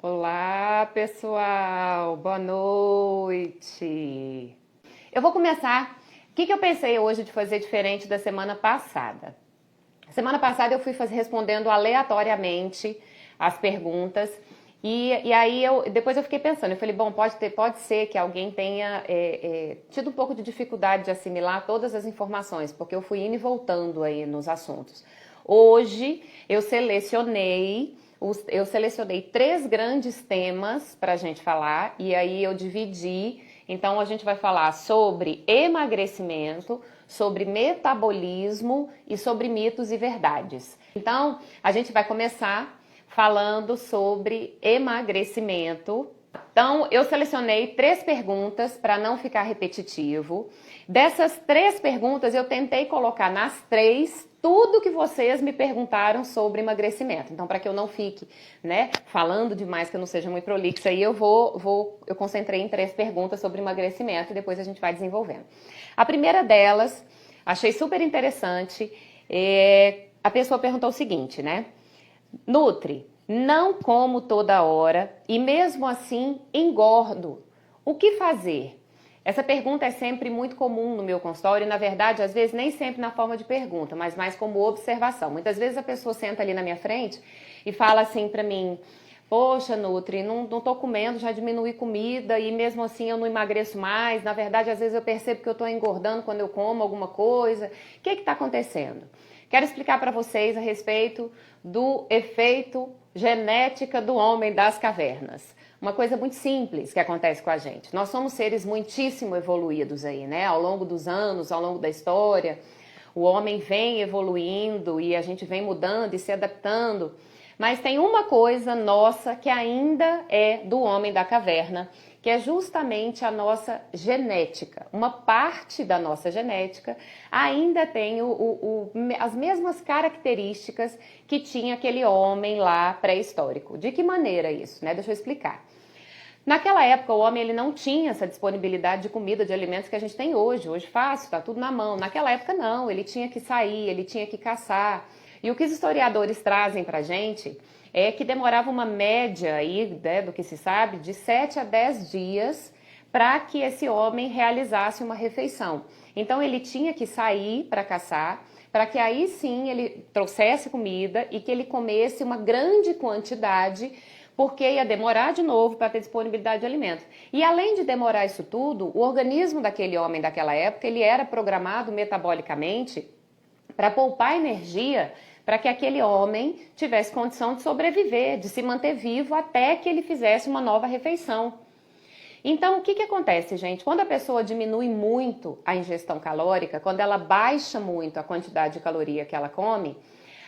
Olá, pessoal. Boa noite. Eu vou começar. O que eu pensei hoje de fazer diferente da semana passada? Semana passada eu fui respondendo aleatoriamente as perguntas e aí depois eu fiquei pensando, eu falei, bom, pode ser que alguém tenha tido um pouco de dificuldade de assimilar todas as informações, porque eu fui indo e voltando aí nos assuntos. Hoje eu selecionei 3 grandes temas para a gente falar e aí eu dividi. Então a gente vai falar sobre emagrecimento, sobre metabolismo e sobre mitos e verdades. Então a gente vai começar falando sobre emagrecimento. Então, eu selecionei 3 perguntas para não ficar repetitivo. Dessas 3 perguntas, eu tentei colocar nas 3 tudo que vocês me perguntaram sobre emagrecimento. Então, para que eu não fique, né, falando demais, que eu não seja muito prolixa, aí eu concentrei em 3 perguntas sobre emagrecimento e depois a gente vai desenvolvendo. A primeira delas, achei super interessante, a pessoa perguntou o seguinte, né? Nutri, não como toda hora e mesmo assim engordo. O que fazer? Essa pergunta é sempre muito comum no meu consultório e, na verdade, às vezes nem sempre na forma de pergunta, mas mais como observação. Muitas vezes a pessoa senta ali na minha frente e fala assim pra mim, poxa, Nutri, não tô comendo, já diminui comida e mesmo assim eu não emagreço mais. Na verdade, às vezes eu percebo que eu tô engordando quando eu como alguma coisa. O que está acontecendo? Quero explicar para vocês a respeito do efeito genética do homem das cavernas. Uma coisa muito simples que acontece com a gente. Nós somos seres muitíssimo evoluídos aí, né? Ao longo dos anos, ao longo da história, o homem vem evoluindo e a gente vem mudando e se adaptando. Mas tem uma coisa nossa que ainda é do homem da caverna, que é justamente a nossa genética. Uma parte da nossa genética ainda tem as mesmas características que tinha aquele homem lá pré-histórico. De que maneira isso, né? Deixa eu explicar. Naquela época, o homem ele não tinha essa disponibilidade de comida, de alimentos que a gente tem hoje. Hoje fácil, tá tudo na mão. Naquela época não, ele tinha que sair, ele tinha que caçar. E o que os historiadores trazem pra gente é que demorava uma média aí, né, do que se sabe, de 7 a 10 dias para que esse homem realizasse uma refeição. Então ele tinha que sair para caçar, para que aí sim ele trouxesse comida e que ele comesse uma grande quantidade, porque ia demorar de novo para ter disponibilidade de alimentos. E além de demorar isso tudo, o organismo daquele homem daquela época, ele era programado metabolicamente para poupar energia para que aquele homem tivesse condição de sobreviver, de se manter vivo até que ele fizesse uma nova refeição. Então, o que acontece, gente? Quando a pessoa diminui muito a ingestão calórica, quando ela baixa muito a quantidade de caloria que ela come,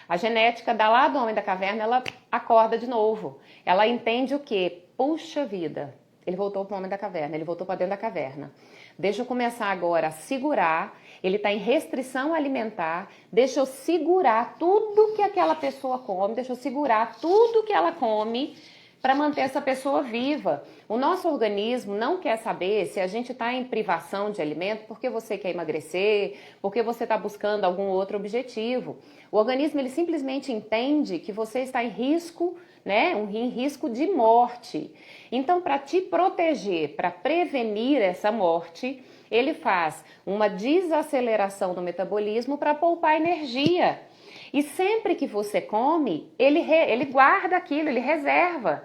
a genética da lá do homem da caverna, ela acorda de novo. Ela entende o quê? Puxa vida, ele voltou para o homem da caverna, ele voltou para dentro da caverna. Deixa eu começar agora a segurar, ele está em restrição alimentar, deixa eu segurar tudo que aquela pessoa come, deixa eu segurar tudo que ela come para manter essa pessoa viva. O nosso organismo não quer saber se a gente está em privação de alimento porque você quer emagrecer, porque você está buscando algum outro objetivo. O organismo ele simplesmente entende que você está em risco, né, em risco de morte. Então, para te proteger, para prevenir essa morte, ele faz uma desaceleração do metabolismo para poupar energia. E sempre que você come, ele guarda aquilo, ele reserva.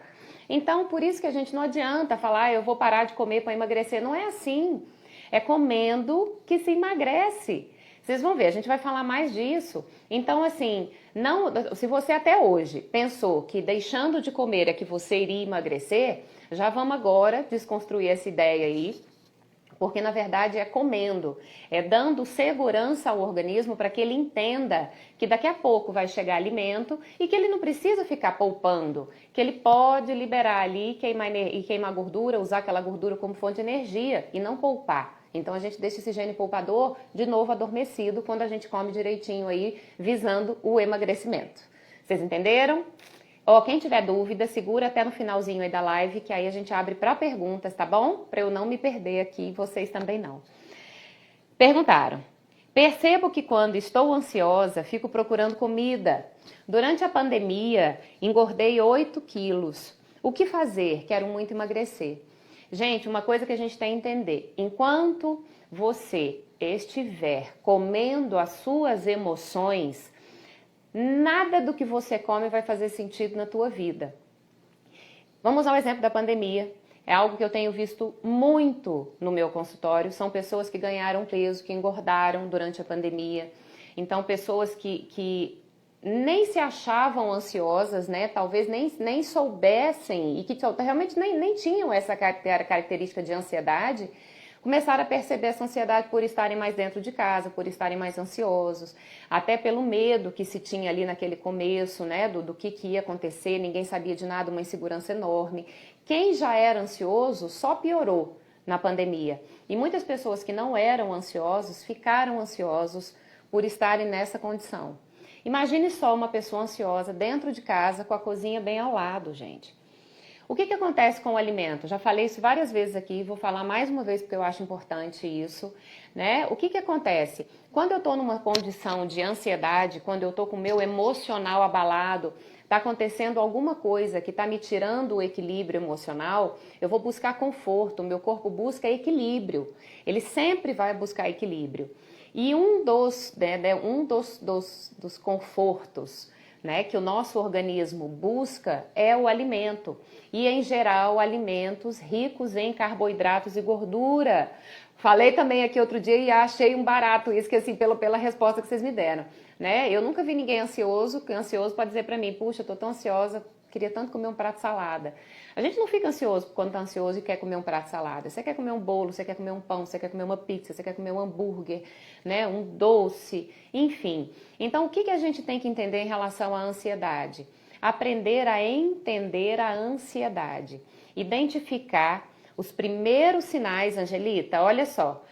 Então, por isso que a gente não adianta falar, eu vou parar de comer para emagrecer. Não é assim. É comendo que se emagrece. Vocês vão ver, a gente vai falar mais disso. Então, assim, não, se você até hoje pensou que deixando de comer é que você iria emagrecer, já vamos agora desconstruir essa ideia aí. Porque, na verdade, é comendo, é dando segurança ao organismo para que ele entenda que daqui a pouco vai chegar alimento e que ele não precisa ficar poupando, que ele pode liberar ali, queimar gordura, usar aquela gordura como fonte de energia e não poupar. Então, a gente deixa esse gene poupador de novo adormecido quando a gente come direitinho aí, visando o emagrecimento. Vocês entenderam? Ó, quem tiver dúvida, segura até no finalzinho aí da live, que aí a gente abre para perguntas, tá bom? Para eu não me perder aqui, vocês também não. Perguntaram: percebo que quando estou ansiosa, fico procurando comida. Durante a pandemia, engordei 8 quilos. O que fazer? Quero muito emagrecer. Gente, uma coisa que a gente tem que entender, enquanto você estiver comendo as suas emoções, nada do que você come vai fazer sentido na tua vida. Vamos ao exemplo da pandemia. É algo que eu tenho visto muito no meu consultório. São pessoas que ganharam peso, que engordaram durante a pandemia. Então, pessoas que nem se achavam ansiosas, né? Talvez nem soubessem e que realmente nem tinham essa característica de ansiedade, começaram a perceber essa ansiedade por estarem mais dentro de casa, por estarem mais ansiosos, até pelo medo que se tinha ali naquele começo, né, do que ia acontecer, ninguém sabia de nada, uma insegurança enorme. Quem já era ansioso só piorou na pandemia. E muitas pessoas que não eram ansiosos ficaram ansiosos por estarem nessa condição. Imagine só uma pessoa ansiosa dentro de casa com a cozinha bem ao lado, gente. O que acontece com o alimento? Já falei isso várias vezes aqui, vou falar mais uma vez porque eu acho importante isso, né? O que acontece? Quando eu estou numa condição de ansiedade, quando eu estou com o meu emocional abalado, está acontecendo alguma coisa que está me tirando o equilíbrio emocional, eu vou buscar conforto, o meu corpo busca equilíbrio, ele sempre vai buscar equilíbrio. E um dos confortos, né, que o nosso organismo busca é o alimento. E, em geral, alimentos ricos em carboidratos e gordura. Falei também aqui outro dia e achei um barato isso, que assim, pela resposta que vocês me deram. Né? Eu nunca vi ninguém ansioso para dizer para mim, puxa, eu tô tão ansiosa, queria tanto comer um prato de salada. A gente não fica ansioso quando tá ansioso e quer comer um prato de salada. Você quer comer um bolo, você quer comer um pão, você quer comer uma pizza, você quer comer um hambúrguer, né? Um doce, enfim. Então, o que a gente tem que entender em relação à ansiedade? Aprender a entender a ansiedade. Identificar os primeiros sinais, Angelita, olha só.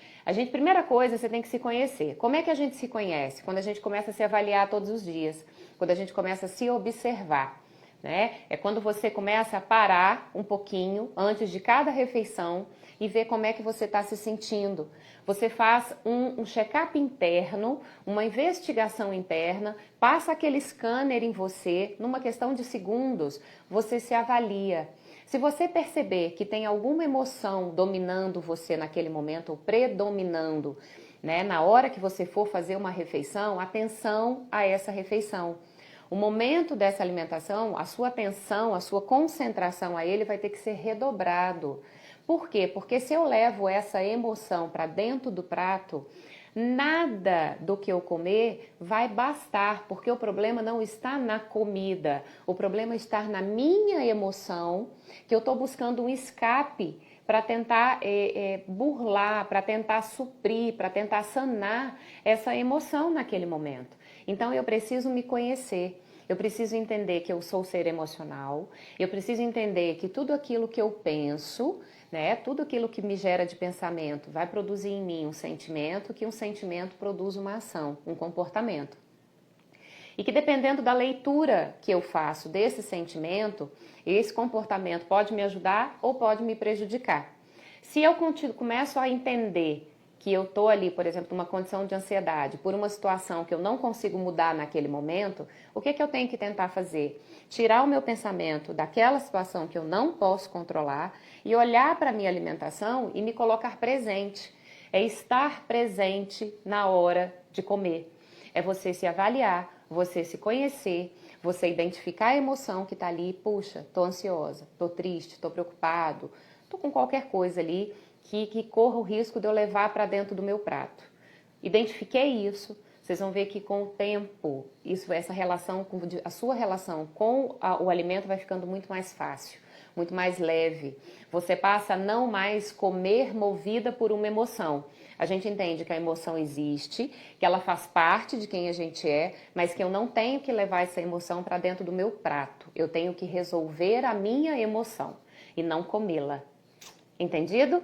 Primeira coisa, você tem que se conhecer. Como é que a gente se conhece? Quando a gente começa a se avaliar todos os dias. Quando a gente começa a se observar. Né? É quando você começa a parar um pouquinho antes de cada refeição e ver como é que você está se sentindo. Você faz um check-up interno, uma investigação interna, passa aquele scanner em você, numa questão de segundos, você se avalia. Se você perceber que tem alguma emoção dominando você naquele momento, ou predominando, né, na hora que você for fazer uma refeição, atenção a essa refeição. O momento dessa alimentação, a sua atenção, a sua concentração a ele vai ter que ser redobrado. Por quê? Porque se eu levo essa emoção para dentro do prato, nada do que eu comer vai bastar, porque o problema não está na comida, o problema está na minha emoção, que eu estou buscando um escape para tentar burlar, para tentar suprir, para tentar sanar essa emoção naquele momento. Então eu preciso me conhecer, eu preciso entender que eu sou ser emocional, eu preciso entender que tudo aquilo que eu penso, né, tudo aquilo que me gera de pensamento vai produzir em mim um sentimento, que um sentimento produz uma ação, um comportamento. E que dependendo da leitura que eu faço desse sentimento, esse comportamento pode me ajudar ou pode me prejudicar. Se eu começo a entender que eu estou ali, por exemplo, numa condição de ansiedade, por uma situação que eu não consigo mudar naquele momento, o que eu tenho que tentar fazer? Tirar o meu pensamento daquela situação que eu não posso controlar e olhar para a minha alimentação e me colocar presente. É estar presente na hora de comer. É você se avaliar, você se conhecer, você identificar a emoção que está ali. Puxa, estou ansiosa, estou triste, estou preocupado, estou com qualquer coisa ali que corra o risco de eu levar para dentro do meu prato. Identifiquei isso, vocês vão ver que com o tempo, essa relação, a sua relação com o alimento vai ficando muito mais fácil, muito mais leve. Você passa a não mais comer movida por uma emoção. A gente entende que a emoção existe, que ela faz parte de quem a gente é, mas que eu não tenho que levar essa emoção para dentro do meu prato. Eu tenho que resolver a minha emoção e não comê-la. Entendido?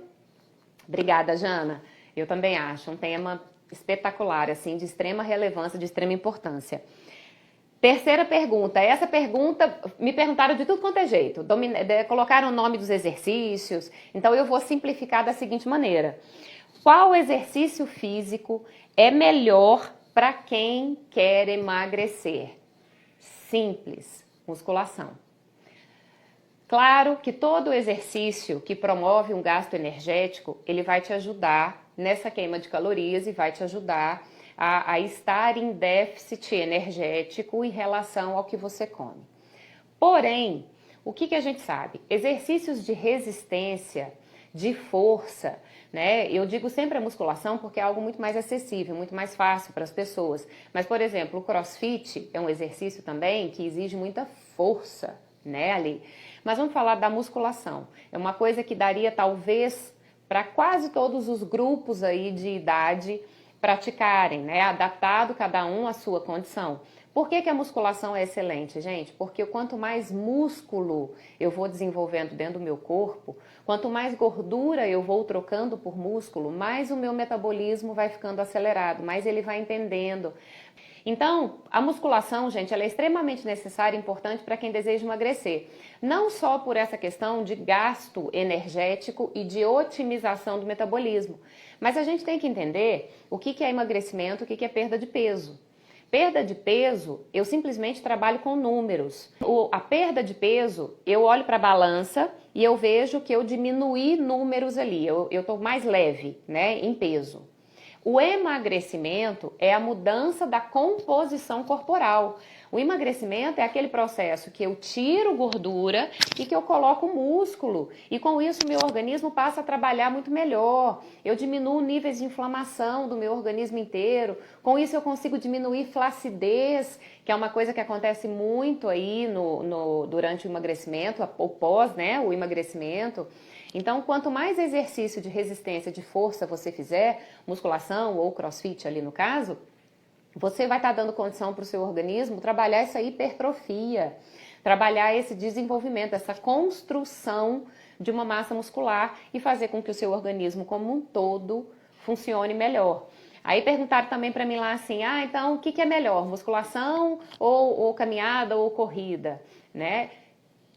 Obrigada, Jana. Eu também acho um tema espetacular, assim, de extrema relevância, de extrema importância. Terceira pergunta. Essa pergunta me perguntaram de tudo quanto é jeito. Colocaram o nome dos exercícios. Então eu vou simplificar da seguinte maneira. Qual exercício físico é melhor para quem quer emagrecer? Simples, musculação. Claro que todo exercício que promove um gasto energético, ele vai te ajudar nessa queima de calorias e vai te ajudar a estar em déficit energético em relação ao que você come. Porém, o que a gente sabe? Exercícios de resistência, de força, né? Eu digo sempre a musculação porque é algo muito mais acessível, muito mais fácil para as pessoas. Mas, por exemplo, o CrossFit é um exercício também que exige muita força, né, ali. Mas vamos falar da musculação. É uma coisa que daria talvez para quase todos os grupos aí de idade praticarem, né? Adaptado cada um à sua condição. Por que a musculação é excelente, gente? Porque quanto mais músculo eu vou desenvolvendo dentro do meu corpo, quanto mais gordura eu vou trocando por músculo, mais o meu metabolismo vai ficando acelerado, mais ele vai entendendo. Então, a musculação, gente, ela é extremamente necessária e importante para quem deseja emagrecer. Não só por essa questão de gasto energético e de otimização do metabolismo, mas a gente tem que entender o que é emagrecimento, o que é perda de peso. Perda de peso, eu simplesmente trabalho com números. A perda de peso, eu olho para a balança e eu vejo que eu diminuí números ali, eu estou mais leve, né, em peso. O emagrecimento é a mudança da composição corporal. O emagrecimento é aquele processo que eu tiro gordura e que eu coloco músculo. E com isso meu organismo passa a trabalhar muito melhor. Eu diminuo níveis de inflamação do meu organismo inteiro. Com isso eu consigo diminuir flacidez, que é uma coisa que acontece muito aí durante o emagrecimento, ou pós, né, o emagrecimento. Então, quanto mais exercício de resistência, de força você fizer, musculação ou crossfit ali no caso, você vai estar dando condição para o seu organismo trabalhar essa hipertrofia, trabalhar esse desenvolvimento, essa construção de uma massa muscular e fazer com que o seu organismo como um todo funcione melhor. Aí perguntaram também para mim lá assim, então o que é melhor, musculação ou caminhada ou corrida, né?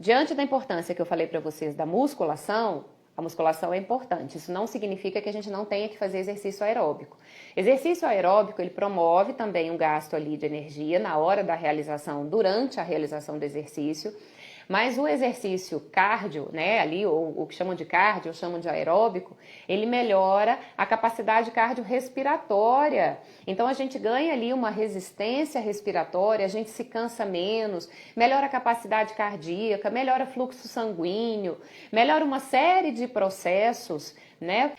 Diante da importância que eu falei para vocês da musculação, a musculação é importante. Isso não significa que a gente não tenha que fazer exercício aeróbico. Exercício aeróbico, ele promove também um gasto ali de energia na hora da realização, durante a realização do exercício. Mas o exercício cardio, né, ali, ou o que chamam de cardio, ou chamam de aeróbico, ele melhora a capacidade cardiorrespiratória. Então a gente ganha ali uma resistência respiratória, a gente se cansa menos, melhora a capacidade cardíaca, melhora o fluxo sanguíneo, melhora uma série de processos, né?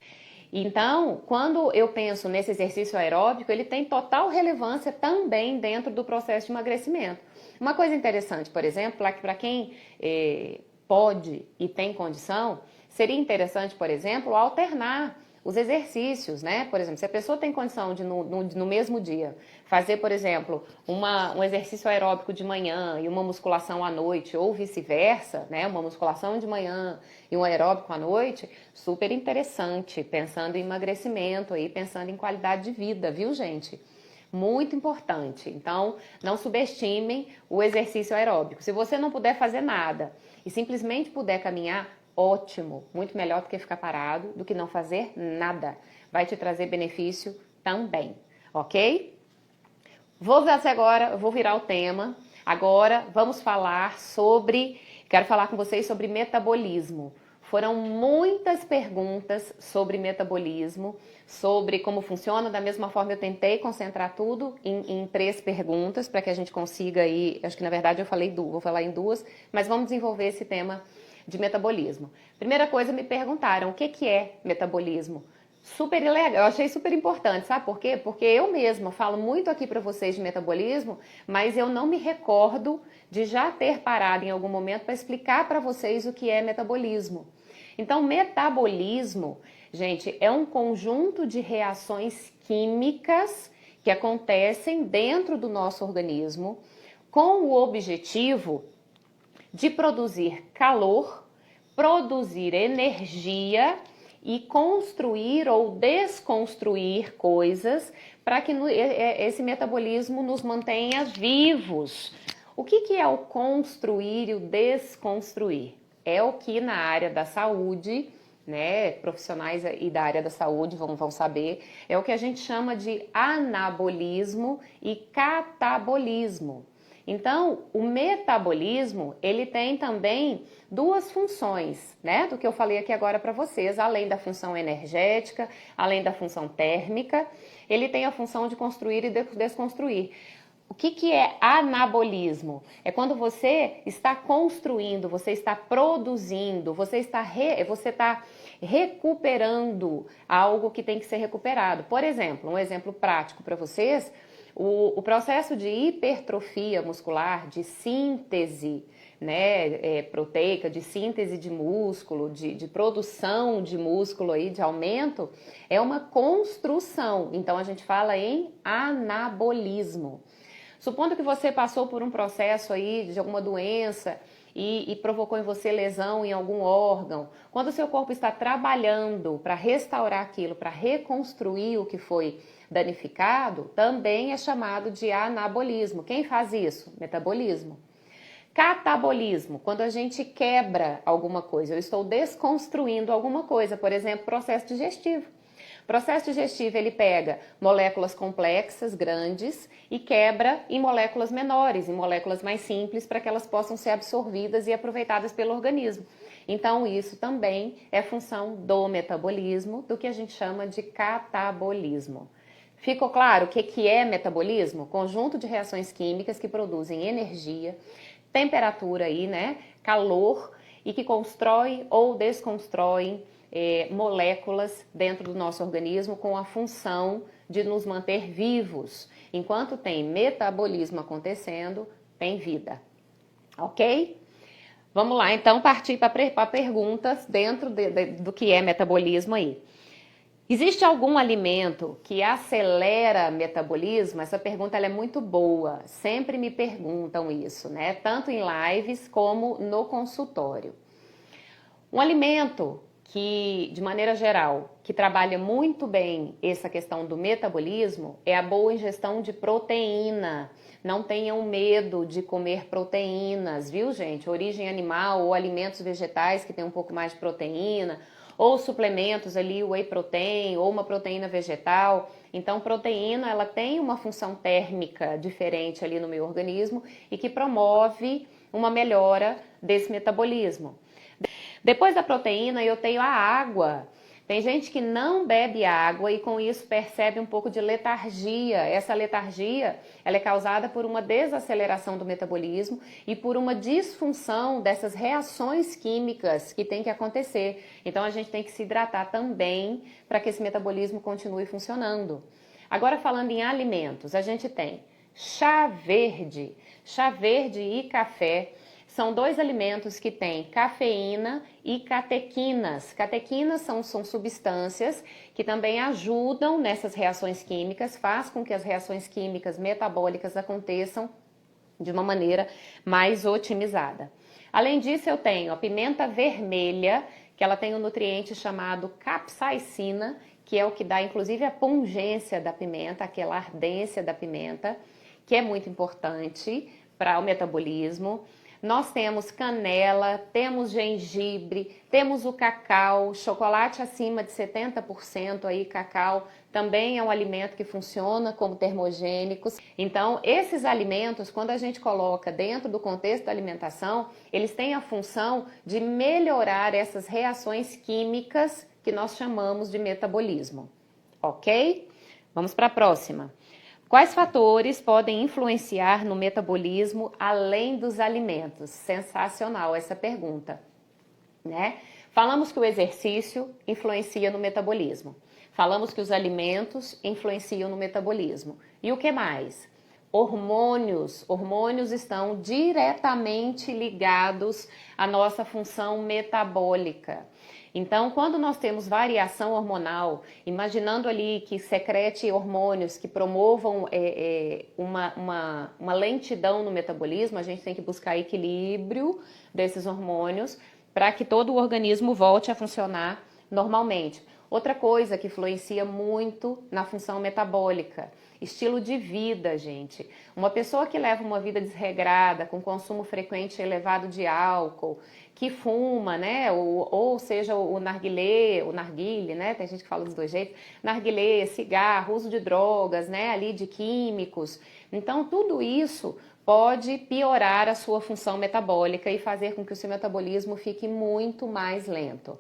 Então, quando eu penso nesse exercício aeróbico, ele tem total relevância também dentro do processo de emagrecimento. Uma coisa interessante, por exemplo, para quem pode e tem condição, seria interessante, por exemplo, alternar os exercícios, né? Por exemplo, se a pessoa tem condição de no mesmo dia fazer, por exemplo, um exercício aeróbico de manhã e uma musculação à noite, ou vice-versa, né? Uma musculação de manhã e um aeróbico à noite, super interessante, pensando em emagrecimento aí, pensando em qualidade de vida, viu, gente? Muito importante. Então, não subestimem o exercício aeróbico. Se você não puder fazer nada e simplesmente puder caminhar, ótimo, muito melhor do que ficar parado, do que não fazer nada. Vai te trazer benefício também, ok? Vou fazer agora, vou virar o tema. Agora vamos falar quero falar com vocês sobre metabolismo. Foram muitas perguntas sobre metabolismo, sobre como funciona. Da mesma forma, eu tentei concentrar tudo em 3 perguntas para que a gente consiga aí. Acho que na verdade eu falei vou falar em 2, mas vamos desenvolver esse tema de metabolismo. Primeira coisa, me perguntaram o que é metabolismo. Super legal, eu achei super importante, sabe por quê? Porque eu mesma falo muito aqui para vocês de metabolismo, mas eu não me recordo de já ter parado em algum momento para explicar para vocês o que é metabolismo. Então, metabolismo, gente, é um conjunto de reações químicas que acontecem dentro do nosso organismo com o objetivo de produzir calor, produzir energia e construir ou desconstruir coisas para que esse metabolismo nos mantenha vivos. O que é o construir e o desconstruir? É o que na área da saúde, né, profissionais e da área da saúde vão saber, é o que a gente chama de anabolismo e catabolismo. Então, o metabolismo, ele tem também duas funções, né? Do que eu falei aqui agora para vocês, além da função energética, além da função térmica, ele tem a função de construir e desconstruir. O que é anabolismo? É quando você está construindo, você está produzindo, você está recuperando algo que tem que ser recuperado. Por exemplo, um exemplo prático para vocês, o processo de hipertrofia muscular, de síntese, né, proteica, de síntese de músculo, de produção de músculo aí, de aumento, é uma construção. Então a gente fala em anabolismo. Supondo que você passou por um processo aí de alguma doença e provocou em você lesão em algum órgão, quando o seu corpo está trabalhando para restaurar aquilo, para reconstruir o que foi danificado, também é chamado de anabolismo. Quem faz isso? Metabolismo. Catabolismo, quando a gente quebra alguma coisa, eu estou desconstruindo alguma coisa, por exemplo, processo digestivo. O processo digestivo, ele pega moléculas complexas, grandes, e quebra em moléculas menores, em moléculas mais simples, para que elas possam ser absorvidas e aproveitadas pelo organismo. Então, isso também é função do metabolismo, do que a gente chama de catabolismo. Ficou claro o que é metabolismo? Conjunto de reações químicas que produzem energia, temperatura aí, né, calor, e que constrói ou desconstrói moléculas dentro do nosso organismo com a função de nos manter vivos. Enquanto tem metabolismo acontecendo, tem vida. Ok? Vamos lá, então, partir para perguntas dentro do que é metabolismo aí. Existe algum alimento que acelera metabolismo? Essa pergunta ela é muito boa. Sempre me perguntam isso, né? Tanto em lives como no consultório. Um alimento que, de maneira geral, que trabalha muito bem essa questão do metabolismo é a boa ingestão de proteína. Não tenham medo de comer proteínas, viu, gente? Origem animal ou alimentos vegetais que tem um pouco mais de proteína, ou suplementos ali, whey protein, ou uma proteína vegetal. Então, proteína, ela tem uma função térmica diferente ali no meu organismo e que promove uma melhora desse metabolismo. Depois da proteína, eu tenho a água. Tem gente que não bebe água e com isso percebe um pouco de letargia. Essa letargia, ela é causada por uma desaceleração do metabolismo e por uma disfunção dessas reações químicas que tem que acontecer. Então a gente tem que se hidratar também para que esse metabolismo continue funcionando. Agora falando em alimentos, a gente tem chá verde e café. São dois alimentos que têm cafeína e catequinas. Catequinas são substâncias que também ajudam nessas reações químicas, faz com que as reações químicas metabólicas aconteçam de uma maneira mais otimizada. Além disso, eu tenho a pimenta vermelha, que ela tem um nutriente chamado capsaicina, que é o que dá inclusive a pungência da pimenta, aquela ardência da pimenta, que é muito importante para o metabolismo. Nós temos canela, temos gengibre, temos o cacau, chocolate acima de 70% aí, cacau, também é um alimento que funciona como termogênico. Então, esses alimentos, quando a gente coloca dentro do contexto da alimentação, eles têm a função de melhorar essas reações químicas que nós chamamos de metabolismo. Ok? Vamos para a próxima. Quais fatores podem influenciar no metabolismo além dos alimentos? Sensacional essa pergunta, né? Falamos que o exercício influencia no metabolismo. Falamos que os alimentos influenciam no metabolismo. E o que mais? Hormônios. Hormônios estão diretamente ligados à nossa função metabólica. Então, quando nós temos variação hormonal, imaginando ali que secrete hormônios que promovam uma lentidão no metabolismo, a gente tem que buscar equilíbrio desses hormônios para que todo o organismo volte a funcionar normalmente. Outra coisa que influencia muito na função metabólica, estilo de vida, gente. Uma pessoa que leva uma vida desregrada, com consumo frequente e elevado de álcool, que fuma, né, ou seja, o narguilé, né, tem gente que fala dos dois jeitos, narguilé, cigarro, uso de drogas, né, ali de químicos. Então, tudo isso pode piorar a sua função metabólica e fazer com que o seu metabolismo fique muito mais lento.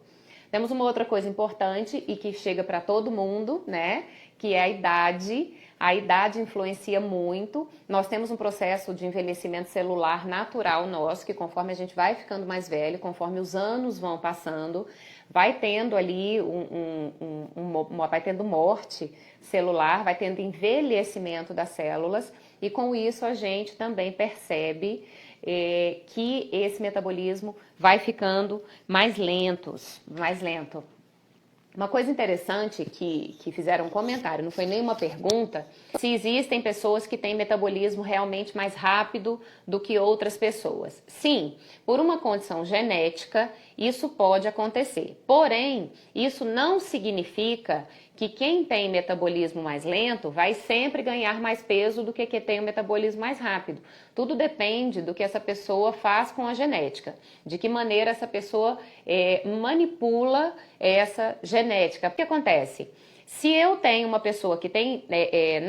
Temos uma outra coisa importante e que chega para todo mundo, né? Que é a idade. A idade influencia muito. Nós temos um processo de envelhecimento celular natural nosso, que conforme a gente vai ficando mais velho, conforme os anos vão passando, vai tendo ali vai tendo morte celular, vai tendo envelhecimento das células, e com isso a gente também percebe que esse metabolismo vai ficando mais lento. Uma coisa interessante que fizeram um comentário, não foi nenhuma pergunta, se existem pessoas que têm metabolismo realmente mais rápido do que outras pessoas. Sim, por uma condição genética, isso pode acontecer. Porém, isso não significa que quem tem metabolismo mais lento vai sempre ganhar mais peso do que quem tem o metabolismo mais rápido. Tudo depende do que essa pessoa faz com a genética, de que maneira essa pessoa manipula essa genética. O que acontece? Se eu tenho uma pessoa que tem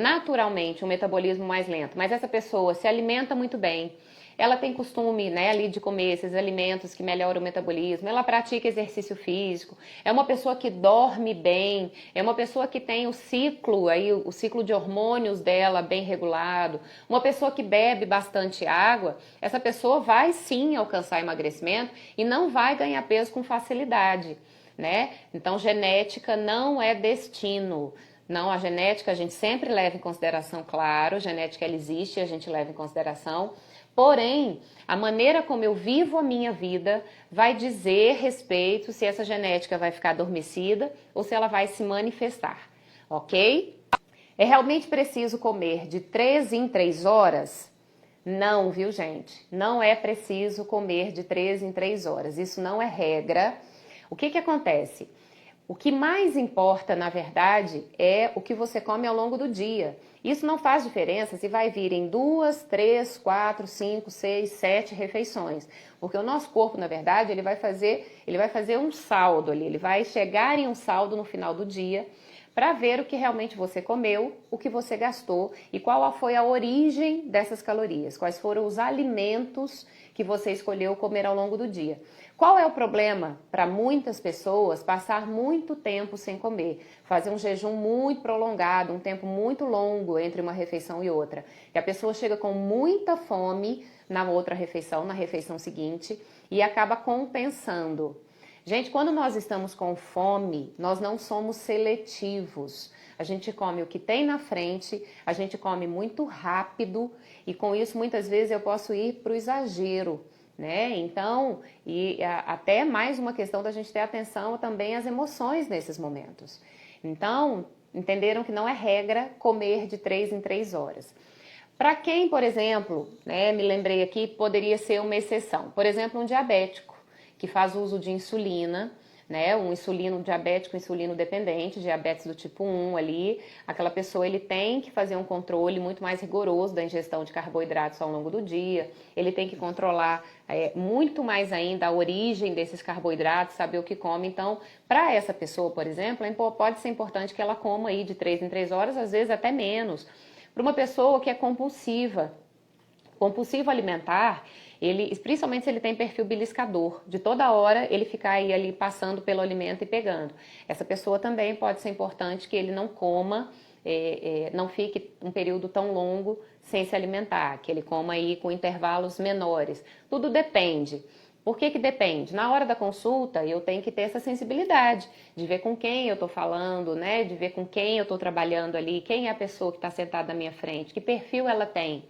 naturalmente um metabolismo mais lento, mas essa pessoa se alimenta muito bem, ela tem costume, né, ali de comer esses alimentos que melhoram o metabolismo, ela pratica exercício físico, é uma pessoa que dorme bem, é uma pessoa que tem o ciclo de hormônios dela bem regulado, uma pessoa que bebe bastante água, essa pessoa vai sim alcançar emagrecimento e não vai ganhar peso com facilidade, né? Então, genética não é destino. Não, a genética a gente sempre leva em consideração, claro, a genética ela existe, a gente leva em consideração. Porém, a maneira como eu vivo a minha vida vai dizer respeito se essa genética vai ficar adormecida ou se ela vai se manifestar, ok? É realmente preciso comer de 3 em 3 horas? Não, viu, gente? Não é preciso comer de 3 em 3 horas. Isso não é regra. O que acontece? O que mais importa, na verdade, é o que você come ao longo do dia. Isso não faz diferença se vai vir em 2, 3, 4, 5, 6, 7 refeições. Porque o nosso corpo, na verdade, ele vai fazer um saldo ali, ele vai chegar em um saldo no final do dia para ver o que realmente você comeu, o que você gastou e qual foi a origem dessas calorias, quais foram os alimentos que você escolheu comer ao longo do dia. Qual é o problema para muitas pessoas passar muito tempo sem comer, fazer um jejum muito prolongado, um tempo muito longo entre uma refeição e outra, e a pessoa chega com muita fome na outra refeição, na refeição seguinte, e acaba compensando. Gente, quando nós estamos com fome, nós não somos seletivos. A gente come o que tem na frente, a gente come muito rápido e com isso muitas vezes eu posso ir para o exagero, né? Então, até mais uma questão da gente ter atenção também às emoções nesses momentos. Então, entenderam que não é regra comer de 3 em 3 horas. Para quem, por exemplo, né, me lembrei aqui, poderia ser uma exceção. Por exemplo, um diabético que faz uso de insulina, né, um insulino diabético, insulino dependente, diabetes do tipo 1 ali, aquela pessoa ele tem que fazer um controle muito mais rigoroso da ingestão de carboidratos ao longo do dia, ele tem que controlar muito mais ainda a origem desses carboidratos, saber o que come. Então, para essa pessoa, por exemplo, pode ser importante que ela coma aí de 3 em 3 horas, às vezes até menos. Para uma pessoa que é compulsivo alimentar, principalmente se ele tem perfil beliscador, de toda hora ele ficar aí ali passando pelo alimento e pegando. Essa pessoa também pode ser importante que ele não coma, não fique um período tão longo sem se alimentar, que ele coma aí com intervalos menores. Tudo depende. Por que depende? Na hora da consulta eu tenho que ter essa sensibilidade de ver com quem eu estou falando, né? De ver com quem eu estou trabalhando ali, quem é a pessoa que está sentada na minha frente, que perfil ela tem.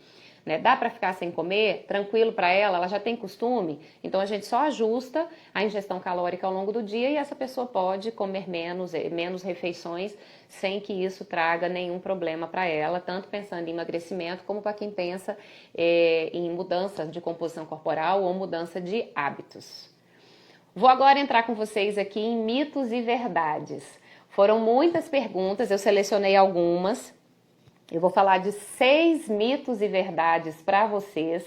Né? Dá para ficar sem comer? Tranquilo para ela já tem costume? Então a gente só ajusta a ingestão calórica ao longo do dia e essa pessoa pode comer menos refeições sem que isso traga nenhum problema para ela, tanto pensando em emagrecimento como para quem pensa em mudança de composição corporal ou mudança de hábitos. Vou agora entrar com vocês aqui em mitos e verdades. Foram muitas perguntas, eu selecionei algumas. Eu vou falar de 6 mitos e verdades para vocês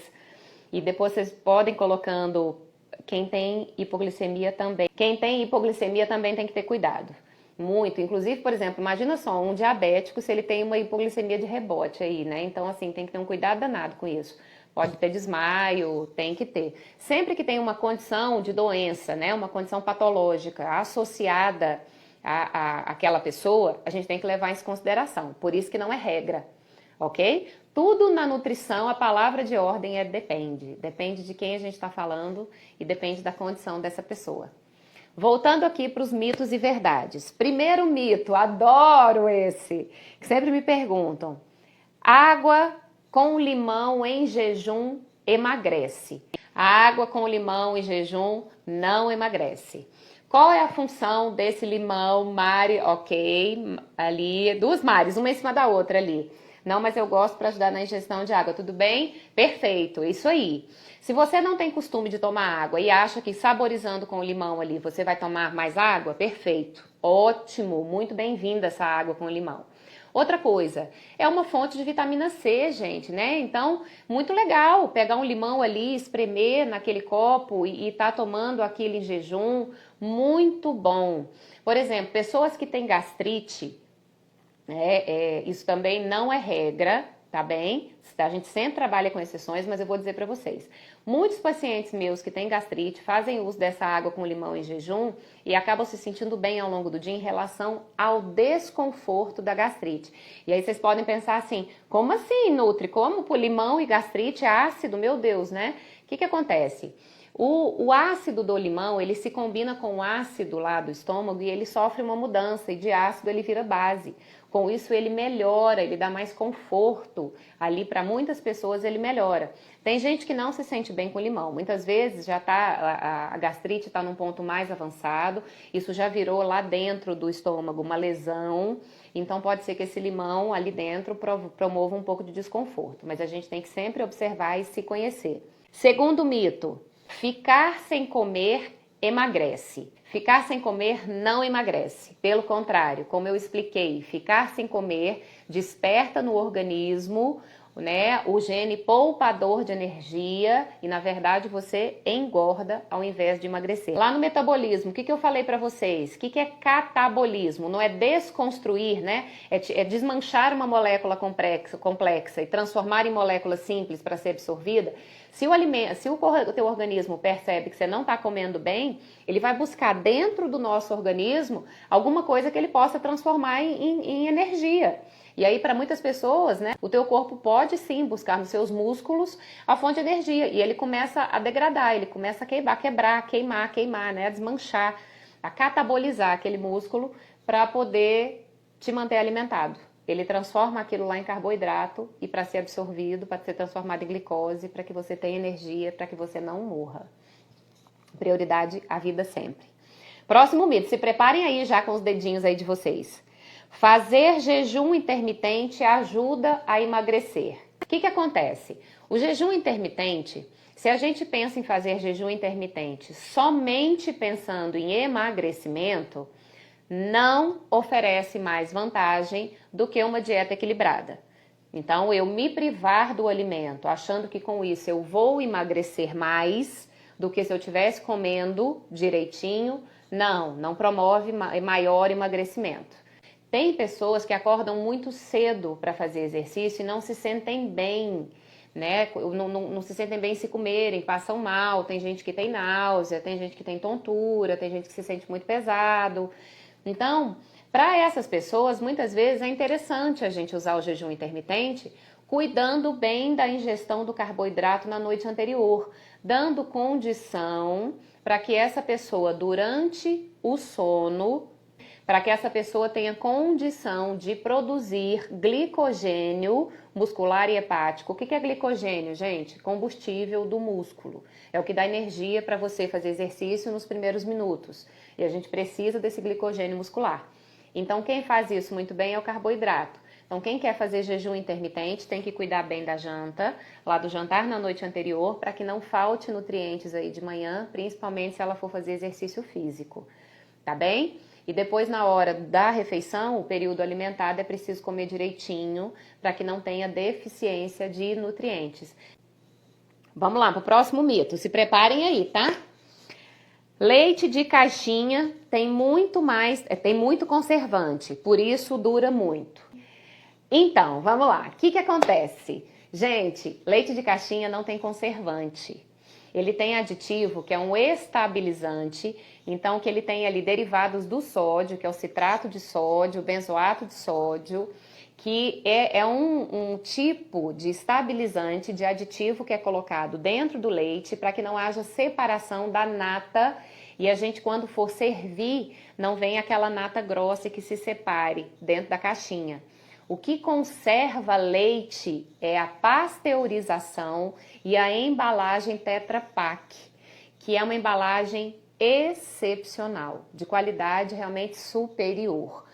e depois vocês podem colocando quem tem hipoglicemia também. Quem tem hipoglicemia também tem que ter cuidado, muito. Inclusive, por exemplo, imagina só um diabético se ele tem uma hipoglicemia de rebote aí, né? Então, assim, tem que ter um cuidado danado com isso. Pode ter desmaio, tem que ter. Sempre que tem uma condição de doença, né, uma condição patológica associada àquela pessoa, a gente tem que levar isso em consideração. Por isso que não é regra, ok? Tudo na nutrição, a palavra de ordem é depende. Depende de quem a gente está falando e depende da condição dessa pessoa. Voltando aqui para os mitos e verdades. Primeiro mito, adoro esse, que sempre me perguntam. Água com limão em jejum emagrece. A água com limão em jejum não emagrece. Qual é a função desse limão, Mari? Ok, ali, duas Maris, uma em cima da outra ali. Não, mas eu gosto para ajudar na ingestão de água, tudo bem? Perfeito, isso aí. Se você não tem costume de tomar água e acha que saborizando com o limão ali você vai tomar mais água, perfeito, ótimo, muito bem-vinda essa água com limão. Outra coisa, é uma fonte de vitamina C, gente, né? Então, muito legal pegar um limão ali, espremer naquele copo e tá tomando aquilo em jejum, muito bom. Por exemplo, pessoas que têm gastrite, isso também não é regra, tá bem? A gente sempre trabalha com exceções, mas eu vou dizer para vocês. Muitos pacientes meus que têm gastrite fazem uso dessa água com limão em jejum e acabam se sentindo bem ao longo do dia em relação ao desconforto da gastrite. E aí vocês podem pensar assim, como assim, Nutri? Como por limão e gastrite é ácido? Meu Deus, né? O que acontece? O ácido do limão, ele se combina com o ácido lá do estômago e ele sofre uma mudança e de ácido ele vira base. Com isso ele melhora, ele dá mais conforto ali para muitas pessoas, ele melhora. Tem gente que não se sente bem com limão, muitas vezes já tá, a gastrite está num ponto mais avançado, isso já virou lá dentro do estômago uma lesão, então pode ser que esse limão ali dentro promova um pouco de desconforto, mas a gente tem que sempre observar e se conhecer. Segundo mito, ficar sem comer emagrece. Ficar sem comer não emagrece. Pelo contrário, como eu expliquei, ficar sem comer desperta no organismo, né, o gene poupador de energia e, na verdade, você engorda ao invés de emagrecer. Lá no metabolismo, o que eu falei para vocês? O que é catabolismo? Não é desconstruir, né? É desmanchar uma molécula complexa e transformar em molécula simples para ser absorvida. Se o teu organismo percebe que você não está comendo bem, ele vai buscar dentro do nosso organismo alguma coisa que ele possa transformar em energia. E aí, para muitas pessoas, né, o teu corpo pode sim buscar nos seus músculos a fonte de energia. E ele começa a degradar, ele começa a queimar, né, a desmanchar, a catabolizar aquele músculo para poder te manter alimentado. Ele transforma aquilo lá em carboidrato e para ser absorvido, para ser transformado em glicose, para que você tenha energia, para que você não morra. Prioridade, a vida sempre. Próximo mito, se preparem aí já com os dedinhos aí de vocês. Fazer jejum intermitente ajuda a emagrecer. O que acontece? O jejum intermitente, se a gente pensa em fazer jejum intermitente somente pensando em emagrecimento, não oferece mais vantagem do que uma dieta equilibrada. Então, eu me privar do alimento, achando que com isso eu vou emagrecer mais do que se eu estivesse comendo direitinho, não promove maior emagrecimento. Tem pessoas que acordam muito cedo para fazer exercício e não se sentem bem, né? Não se sentem bem se comerem, passam mal, tem gente que tem náusea, tem gente que tem tontura, tem gente que se sente muito pesado. Então, para essas pessoas, muitas vezes é interessante a gente usar o jejum intermitente, cuidando bem da ingestão do carboidrato na noite anterior, dando condição para que essa pessoa, durante o sono, para que essa pessoa tenha condição de produzir glicogênio muscular e hepático. O que é glicogênio, gente? Combustível do músculo. É o que dá energia para você fazer exercício nos primeiros minutos. E a gente precisa desse glicogênio muscular. Então, quem faz isso muito bem é o carboidrato. Então, quem quer fazer jejum intermitente tem que cuidar bem da janta, lá do jantar na noite anterior, para que não falte nutrientes aí de manhã, principalmente se ela for fazer exercício físico. Tá bem? E depois, na hora da refeição, o período alimentar, é preciso comer direitinho para que não tenha deficiência de nutrientes. Vamos lá para o próximo mito. Se preparem aí, tá? Leite de caixinha tem muito conservante, por isso dura muito. Então, vamos lá. O que acontece? Gente, leite de caixinha não tem conservante. Ele tem aditivo que é um estabilizante, então que ele tem ali derivados do sódio, que é o citrato de sódio, o benzoato de sódio, que é um tipo de estabilizante, de aditivo que é colocado dentro do leite para que não haja separação da nata e a gente, quando for servir, não venha aquela nata grossa que se separe dentro da caixinha. O que conserva leite é a pasteurização e a embalagem Tetra Pak, que é uma embalagem excepcional, de qualidade realmente superior.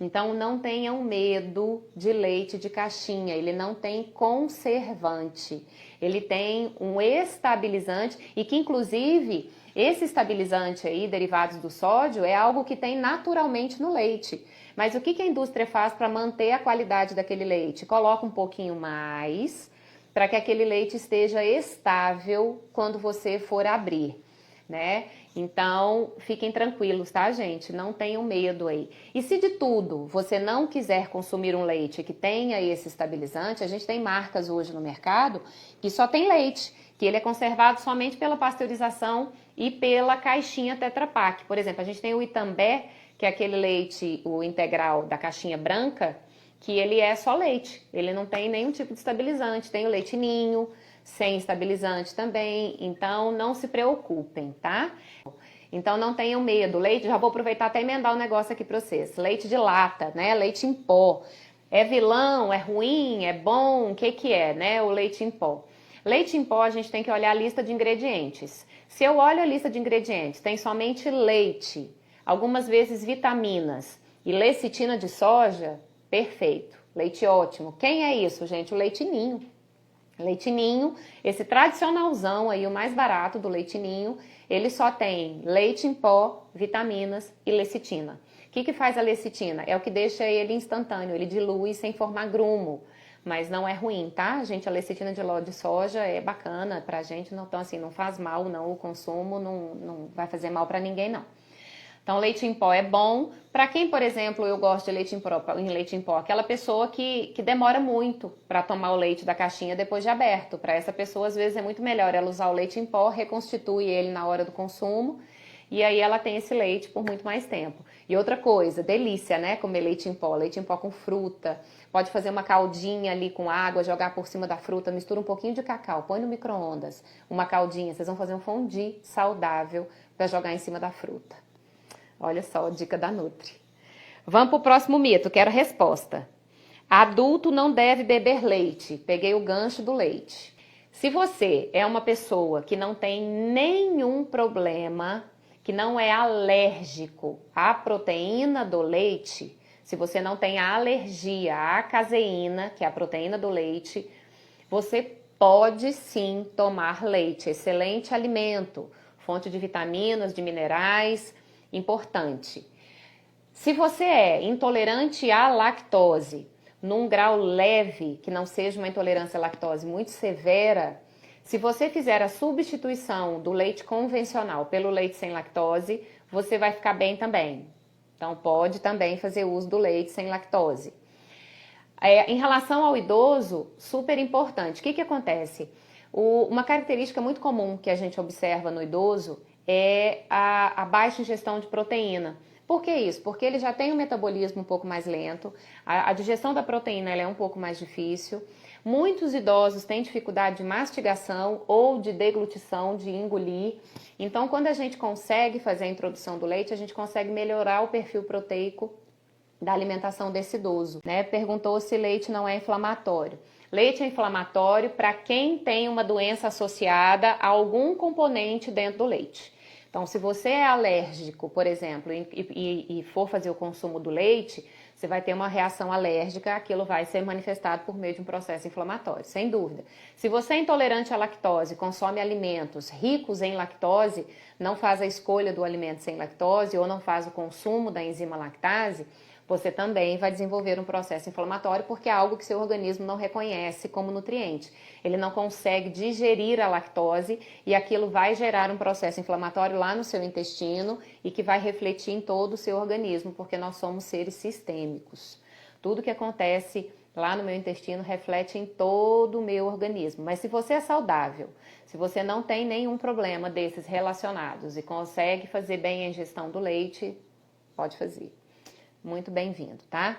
Então não tenham medo de leite de caixinha, ele não tem conservante, ele tem um estabilizante e que inclusive esse estabilizante aí, derivados do sódio, é algo que tem naturalmente no leite. Mas o que a indústria faz para manter a qualidade daquele leite? Coloca um pouquinho mais para que aquele leite esteja estável quando você for abrir, né? Então, fiquem tranquilos, tá, gente? Não tenham medo aí. E se de tudo você não quiser consumir um leite que tenha esse estabilizante, a gente tem marcas hoje no mercado que só tem leite, que ele é conservado somente pela pasteurização e pela caixinha Tetra Pak. Por exemplo, a gente tem o Itambé, que é aquele leite, o integral da caixinha branca, que ele é só leite, ele não tem nenhum tipo de estabilizante. Tem o leite ninho, sem estabilizante também, então não se preocupem, tá? Então não tenham medo, leite, já vou aproveitar até emendar um negócio aqui para vocês, leite de lata, né, leite em pó, é vilão, é ruim, é bom, o que que é, né, o leite em pó? Leite em pó a gente tem que olhar a lista de ingredientes. Se eu olho a lista de ingredientes, tem somente leite, algumas vezes vitaminas e lecitina de soja, perfeito, leite ótimo. Quem é isso, gente? O leite ninho. Leite ninho, esse tradicionalzão aí, o mais barato do leite ninho, ele só tem leite em pó, vitaminas e lecitina. O que faz a lecitina? É o que deixa ele instantâneo, ele dilui sem formar grumo, mas não é ruim, tá? Gente, a lecitina de soja é bacana pra gente, então assim, não faz mal não, o consumo não vai fazer mal pra ninguém não. Então, leite em pó é bom. Para quem, por exemplo, eu gosto de leite em pó, aquela pessoa que demora muito para tomar o leite da caixinha depois de aberto. Para essa pessoa, às vezes, é muito melhor ela usar o leite em pó, reconstitui ele na hora do consumo, e aí ela tem esse leite por muito mais tempo. E outra coisa, delícia, né? Comer leite em pó com fruta. Pode fazer uma caldinha ali com água, jogar por cima da fruta, mistura um pouquinho de cacau, põe no micro-ondas, uma caldinha, vocês vão fazer um fondue saudável para jogar em cima da fruta. Olha só a dica da Nutri. Vamos para o próximo mito, quero a resposta. Adulto não deve beber leite. Peguei o gancho do leite. Se você é uma pessoa que não tem nenhum problema, que não é alérgico à proteína do leite, se você não tem a alergia à caseína, que é a proteína do leite, você pode sim tomar leite. Excelente alimento, fonte de vitaminas, de minerais, importante. Se você é intolerante à lactose, num grau leve, que não seja uma intolerância à lactose muito severa, se você fizer a substituição do leite convencional pelo leite sem lactose, você vai ficar bem também. Então pode também fazer uso do leite sem lactose. Em relação ao idoso, super importante. O que acontece? Uma característica muito comum que a gente observa no idoso é a baixa ingestão de proteína. Por que isso? Porque ele já tem um metabolismo um pouco mais lento, a digestão da proteína ela é um pouco mais difícil. Muitos idosos têm dificuldade de mastigação ou de deglutição, de engolir. Então, quando a gente consegue fazer a introdução do leite, a gente consegue melhorar o perfil proteico da alimentação desse idoso, né? Perguntou se leite não é inflamatório. Leite é inflamatório para quem tem uma doença associada a algum componente dentro do leite. Então, se você é alérgico, por exemplo, e for fazer o consumo do leite, você vai ter uma reação alérgica, aquilo vai ser manifestado por meio de um processo inflamatório, sem dúvida. Se você é intolerante à lactose, consome alimentos ricos em lactose, não faz a escolha do alimento sem lactose ou não faz o consumo da enzima lactase, você também vai desenvolver um processo inflamatório porque é algo que seu organismo não reconhece como nutriente. Ele não consegue digerir a lactose e aquilo vai gerar um processo inflamatório lá no seu intestino e que vai refletir em todo o seu organismo, porque nós somos seres sistêmicos. Tudo que acontece lá no meu intestino, reflete em todo o meu organismo. Mas se você é saudável, se você não tem nenhum problema desses relacionados e consegue fazer bem a ingestão do leite, pode fazer. Muito bem-vindo, tá?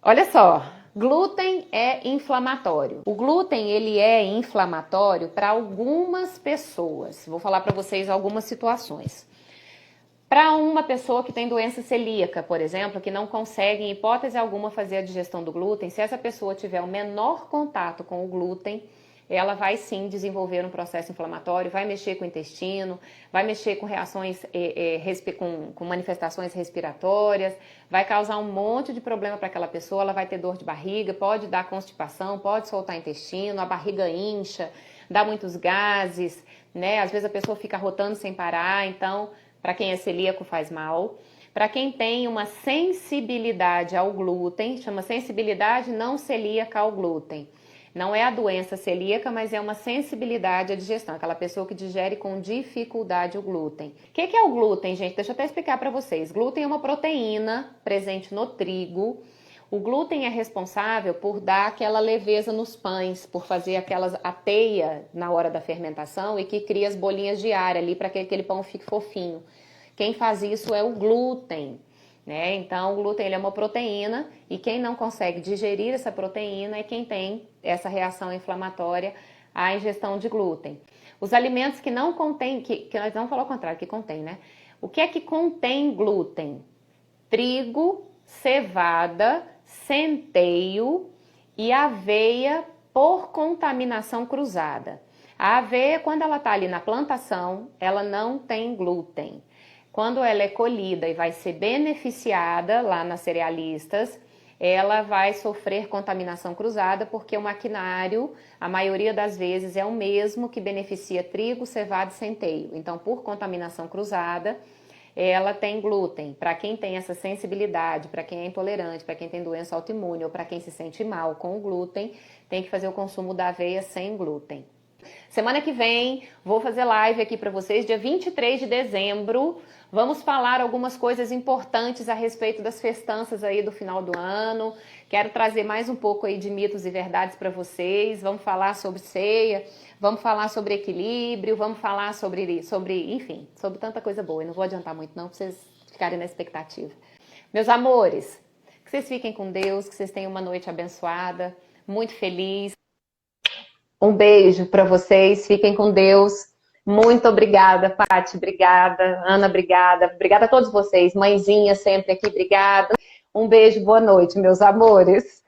Olha só, glúten é inflamatório. O glúten, ele é inflamatório para algumas pessoas. Vou falar para vocês algumas situações. Para uma pessoa que tem doença celíaca, por exemplo, que não consegue, em hipótese alguma, fazer a digestão do glúten, se essa pessoa tiver o menor contato com o glúten, ela vai sim desenvolver um processo inflamatório, vai mexer com o intestino, vai mexer com reações, com manifestações respiratórias, vai causar um monte de problema para aquela pessoa, ela vai ter dor de barriga, pode dar constipação, pode soltar intestino, a barriga incha, dá muitos gases, né? Às vezes a pessoa fica rotando sem parar, então, para quem é celíaco faz mal. Para quem tem uma sensibilidade ao glúten, chama sensibilidade não celíaca ao glúten. Não é a doença celíaca, mas é uma sensibilidade à digestão, aquela pessoa que digere com dificuldade o glúten. O que é o glúten, gente? Deixa eu até explicar para vocês. Glúten é uma proteína presente no trigo. O glúten é responsável por dar aquela leveza nos pães, por fazer a teia na hora da fermentação e que cria as bolinhas de ar ali para que aquele pão fique fofinho. Quem faz isso é o glúten. Né? Então, o glúten ele é uma proteína e quem não consegue digerir essa proteína é quem tem essa reação inflamatória à ingestão de glúten. Os alimentos que não contêm, que nós vamos falar o contrário, que contém, né? O que é que contém glúten? Trigo, cevada, centeio e aveia por contaminação cruzada. A aveia, quando ela está ali na plantação, ela não tem glúten. Quando ela é colhida e vai ser beneficiada lá nas cerealistas, ela vai sofrer contaminação cruzada, porque o maquinário, a maioria das vezes, é o mesmo que beneficia trigo, cevada e centeio. Então, por contaminação cruzada, ela tem glúten. Para quem tem essa sensibilidade, para quem é intolerante, para quem tem doença autoimune ou para quem se sente mal com o glúten, tem que fazer o consumo da aveia sem glúten. Semana que vem vou fazer live aqui para vocês, dia 23 de dezembro. Vamos falar algumas coisas importantes a respeito das festanças aí do final do ano. Quero trazer mais um pouco aí de mitos e verdades para vocês. Vamos falar sobre ceia, vamos falar sobre equilíbrio, vamos falar enfim, sobre tanta coisa boa. Eu não vou adiantar muito não, para vocês ficarem na expectativa. Meus amores, que vocês fiquem com Deus, que vocês tenham uma noite abençoada, muito feliz. Um beijo para vocês, fiquem com Deus. Muito obrigada, Paty, obrigada. Ana, obrigada. Obrigada a todos vocês. Mãezinha sempre aqui, obrigada. Um beijo, boa noite, meus amores.